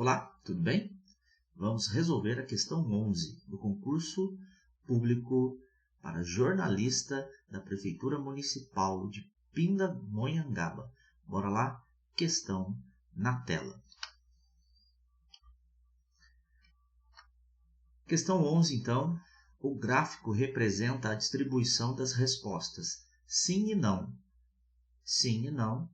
Olá, tudo bem? Vamos resolver a questão 11 do concurso público para jornalista da Prefeitura Municipal de Pindamonhangaba. Bora lá? Questão na tela. Questão 11, então. O gráfico representa a distribuição das respostas sim e não. Sim e não.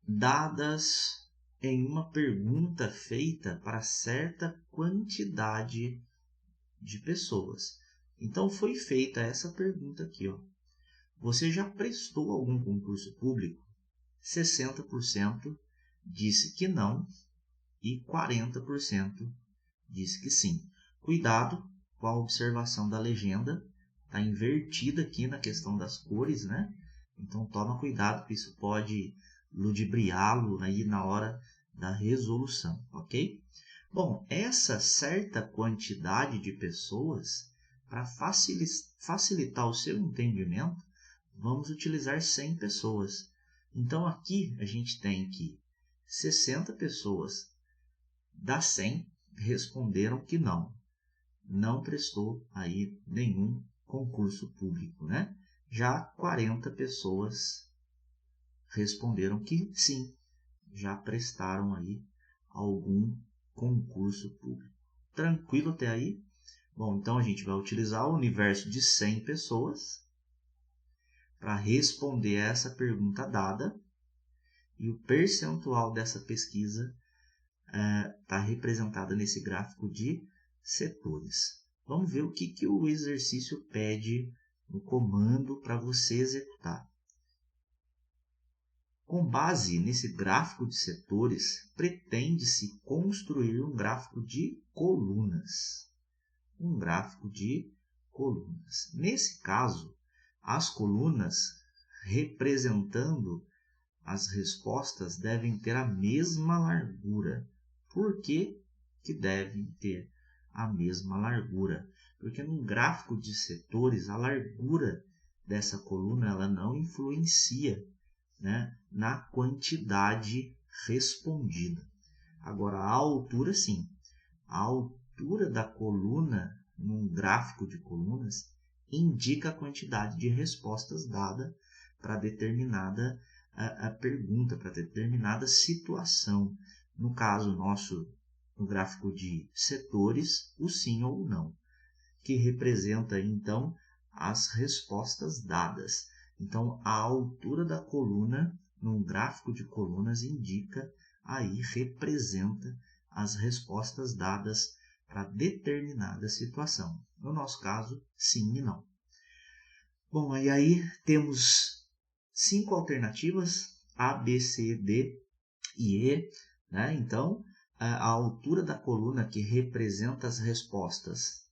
Dadas em uma pergunta feita para certa quantidade de pessoas. Então, foi feita essa pergunta aqui, ó. Você já prestou algum concurso público? 60% disse que não e 40% disse que sim. Cuidado com a observação da legenda, está invertida aqui na questão das cores, né? Então, toma cuidado, porque isso pode ludibriá-lo aí na hora da resolução, ok? Bom, essa certa quantidade de pessoas, para facilitar o seu entendimento, vamos utilizar 100 pessoas. Então, aqui a gente tem que 60 pessoas das 100 responderam que não prestou aí nenhum concurso público, né? Já 40 pessoas responderam que sim, já prestaram aí algum concurso público. Tranquilo até aí? Bom, então a gente vai utilizar o universo de 100 pessoas para responder essa pergunta dada, e o percentual dessa pesquisa está representada nesse gráfico de setores. Vamos ver o que o exercício pede no comando para você executar. Com base nesse gráfico de setores, pretende-se construir um gráfico de colunas. Um gráfico de colunas. Nesse caso, as colunas representando as respostas devem ter a mesma largura. Por que devem ter a mesma largura? Porque num gráfico de setores, a largura dessa coluna ela não influencia, né, na quantidade respondida. Agora, a altura, sim. A altura da coluna, num gráfico de colunas, indica a quantidade de respostas dada para determinada a pergunta, para determinada situação. No caso nosso, no gráfico de setores, o sim ou o não, que representa, então, as respostas dadas. Então, a altura da coluna, num gráfico de colunas, indica, aí representa as respostas dadas para determinada situação. No nosso caso, sim e não. Bom, e aí temos 5 alternativas, A, B, C, D e E, né? Então, a altura da coluna que representa as respostas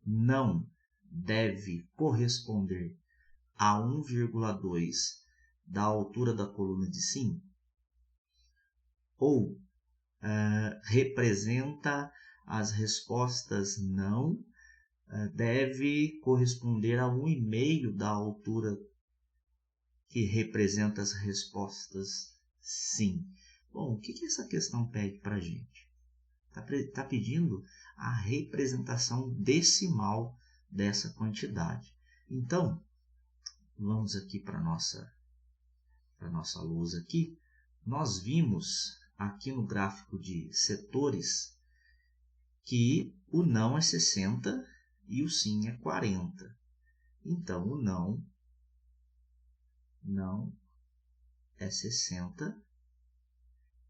não deve corresponder a 1,2 da altura da coluna de sim, ou representa as respostas não, deve corresponder a 1,5 da altura que representa as respostas sim. Bom, o que essa questão pede para a gente? Está pedindo a representação decimal dessa quantidade. Então, vamos aqui para a nossa lousa aqui. Nós vimos aqui no gráfico de setores que o não é 60 e o sim é 40. Então, o não é 60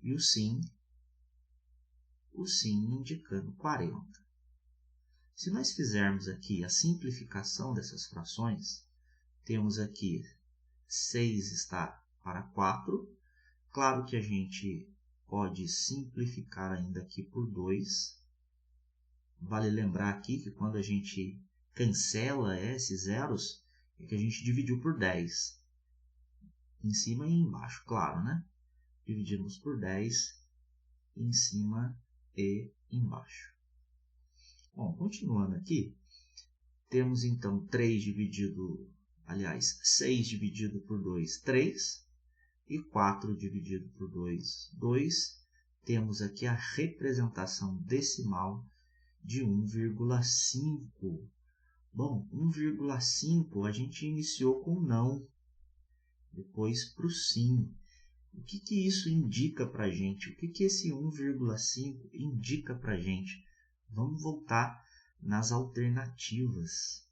e o sim indicando 40. Se nós fizermos aqui a simplificação dessas frações, temos aqui 6 está para 4. Claro que a gente pode simplificar ainda aqui por 2. Vale lembrar aqui que quando a gente cancela esses zeros, é que a gente dividiu por 10. Em cima e embaixo, claro, né? Dividimos por 10 em cima e embaixo. Bom, continuando aqui, temos então 6 dividido por 2, 3, e 4 dividido por 2, 2, temos aqui a representação decimal de 1,5. Bom, 1,5 a gente iniciou com não, depois para o sim. O que isso indica para a gente? O que esse 1,5 indica para a gente? Vamos voltar nas alternativas.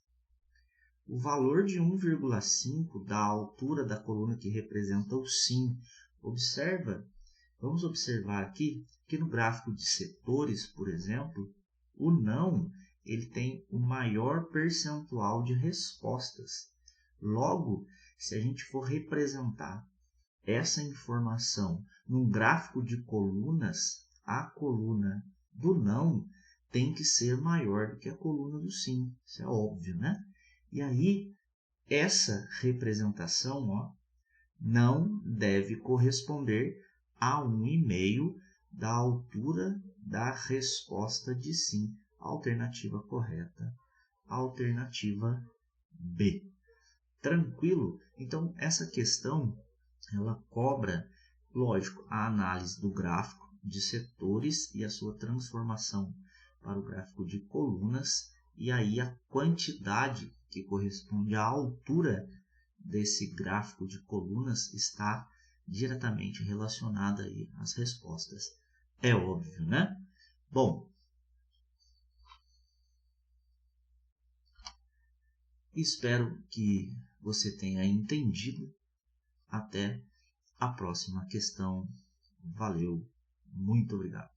O valor de 1,5 da altura da coluna que representa o sim. Vamos observar aqui que no gráfico de setores, por exemplo, o não ele tem o maior percentual de respostas. Logo, se a gente for representar essa informação num gráfico de colunas, a coluna do não tem que ser maior do que a coluna do sim. Isso é óbvio, né? E aí, essa representação não deve corresponder a 1,5 da altura da resposta de sim. Alternativa correta, alternativa B. Tranquilo? Então, essa questão ela cobra, lógico, a análise do gráfico de setores e a sua transformação para o gráfico de colunas, e aí a quantidade que corresponde à altura desse gráfico de colunas está diretamente relacionada aí às respostas. É óbvio, né? Bom, espero que você tenha entendido. Até a próxima questão. Valeu, muito obrigado.